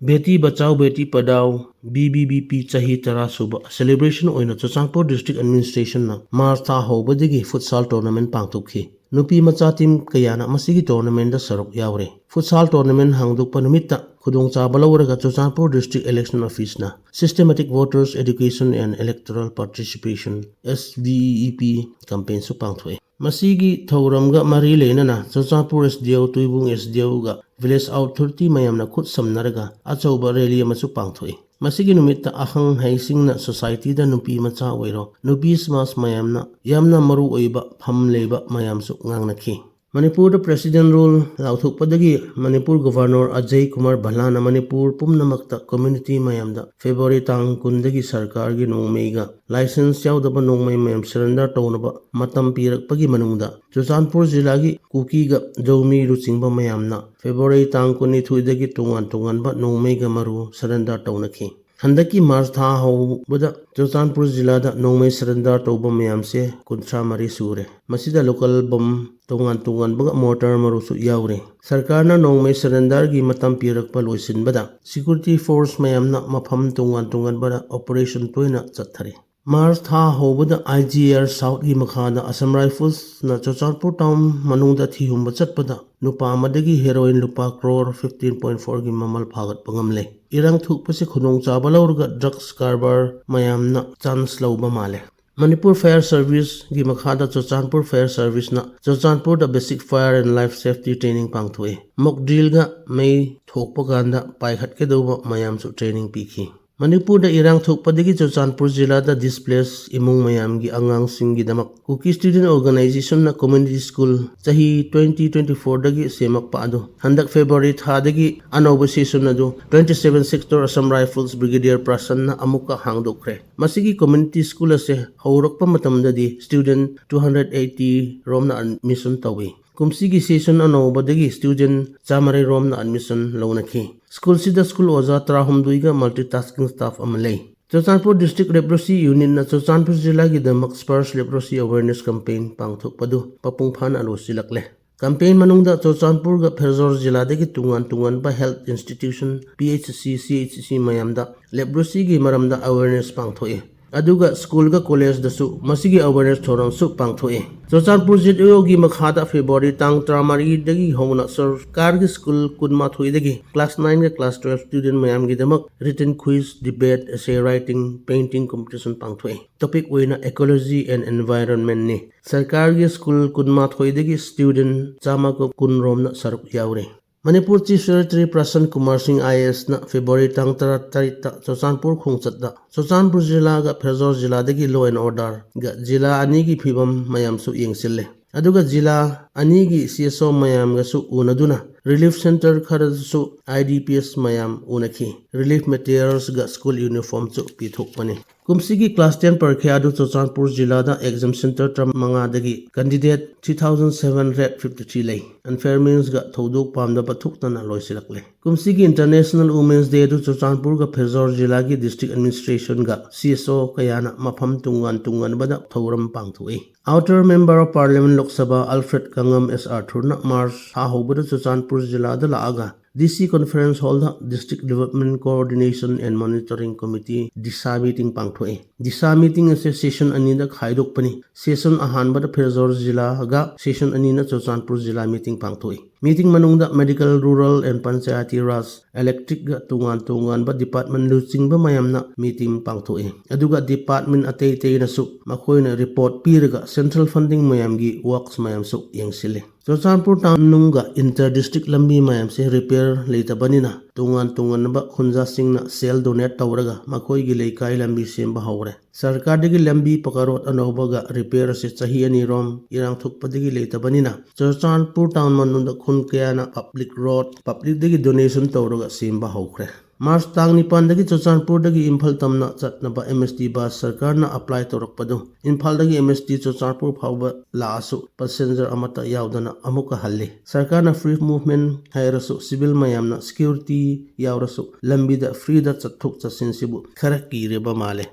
Beti Bachao Beti Padhao BBBP चाही तरा सुबह सेलिब्रेशन ओइना चुरचांदपुर डिस्ट्रिक्ट एडमिनिस्ट्रेशन ना मार्च था होबदगी फुटसाल टूर्नामेंट पांगथोखी नुपी मचा टीम कयाना मसिगी टूर्नामेंट दा सरुक यावरे फुटसाल टूर्नामेंट हांगदोकपा नुमित्ता खुदोंचाबा लौरगा चुरचांदपुर डिस्ट्रिक्ट इलेक्शन ऑफिस ना systematic voters education and electoral participation SVEP campaign सु पांगथोए मसिगी थौरमगा मरी लेना चुरचांदपुर SDO तुइबुंग SDO गा विलेज अथॉरिटी मयामना खुद समनरगा अचौबा रैली अमसु पांगथोए मसिगी नुमित्ता अखंग हाइसिंगना सोसाइटी दा नुपी मचा ओइरो नुपी समाज मयामना यामना मरु ओइबा फम लेबा मयामसु ngangnakhi Manipur the president rule lauthukpadagi Manipur governor Ajay Kumar Bhalana Manipur pumnamakta community mayamda February tang kundagi sarkar gi nongmeiga license yaudaba nongmei mayam surrender tonaba matam pirakpagi manungda Churachandpur jila gi kuki ga jawmi ruchingba mayamna February tang kuni thuidagi tongan ba nongmei ga maru surrender tonakhi Handaki March tha hobada Churachandpur jila da nongmei surrender toba mayam se kuntra mari sure masida local bom tongan baga mortar marusu yaure sarkarna nongmei surrender gi matam pirakpa loisinbada security force mayamna mafam tongan bada operation toina chathare March tha hobada IGR South gi makhada Assam Rifles na Churachandpur town manungda thihumba chatpada nupa amadagi heroin lupa crore 15.4 gi mamal phagat pangamle irang thukpase khunong chaba laurga drugs carbar mayamna chance lauba male Manipur Fire Service gi makhada Churachandpur Fire Service na Churachandpur the basic fire and life safety training pangthoi mock drill ga mei thokpa ganda paikhat ke doba mayam su training pikhi Manipur da irang thokpadagi Churachandpur jila da displaced imung mayam gi angang sing gi damak Cookie Student Organization na community school chahi 2024 dagi semak pa ado handak February tha dagi anoba session ado 27 sector Assam Rifles Brigadier Prasan na amuka hangdokre masigi community school ase haurakpa matamda di student 280 rom na admission tawi kumsigi session anoba dagi student chamare rom na admission launakhi School sida school oza trahumduiga multitasking staff amalay. Churachandpur District Leprosy Unit na Churachandpur jila gi damak sparse leprosy awareness campaign pangthokpadu papungphan alo silakle. Campaign manungda Churachandpur ga Pherzor jila dagi tungan ba health institution PHC CHC mayamda leprosy gi maramda awareness pangthoe. Aduga school ga college dasu masigi awareness thoram su pangthoe. Churachandpur ZO gi makhada February tang tramari dagi hona sarkar gi school kunma thui dagi class 9 ga class 12 student mayam gi damak written quiz debate essay writing painting competition pangthoe topic oina ecology and environment ni sarkar gi school kunma thui dagi student chama ko kun rom na saruk yaure Manipur Chief Secretary Prasan Kumar Singh IAS na February tang tarita Churachandpur khungchatda Churachandpur jila ga Pherzor jila dagi law and order ga jila ani gi phibam mayam su yengsille aduga jila ani gi CSO mayam ga su unaduna relief center kharasu IDPs mayam unakhi relief materials ga school uniform chu pithokpani kumsigi class 10 parkhe adu Churachandpur jila da exam center tram manga dagi candidate 3753 lei unfair means ga thodok pamda pathukna loisilakle kumsigi international women's day adu Churachandpur ga Pherzor jila gi district administration ga CSO kayana mafam tungan bada thoram pangthui outer member of parliament Lok Sabha Alfred Kangam SR Thurna March ha hobada Churachandpur jila da laaga DC Conference Hall da District Development Coordination and Monitoring Committee DISA meeting pangthoe DISA meeting ase session ani da khaidokpani session ahanba da Pherzor jila ga session ani na Churachandpur jila meeting pangthoe meeting manungda medical rural and panchayati raj electric ga tungan ba department luching ba mayamna meeting pangthoe aduga department atei na su makoina report piraga central funding mayam gi works mayam su yengsile Churachandpur town nunga inter district lambi mayam se repair leitabani na tungan ba khunja sing na sel donate tawraga makoi gi leikai lambi semba hawre sarkar dagi lambi pakarot anoba ga repair se chahi ani rom irang thukpadagi leitabani na Churachandpur town manunda khun kayana public road public dagi donation tawraga semba hawkre March tang nipan dagi Churachandpur dagi Imphal tamna chatnaba MST bus sarkar na apply torakpadu Imphal dagi MST Churachandpur phawba laasu passenger amata yaudana amuka halle sarkar na free movement hairasu civil mayam na security yaurasu lambi da free da chathuk chasin sibu khara kireba male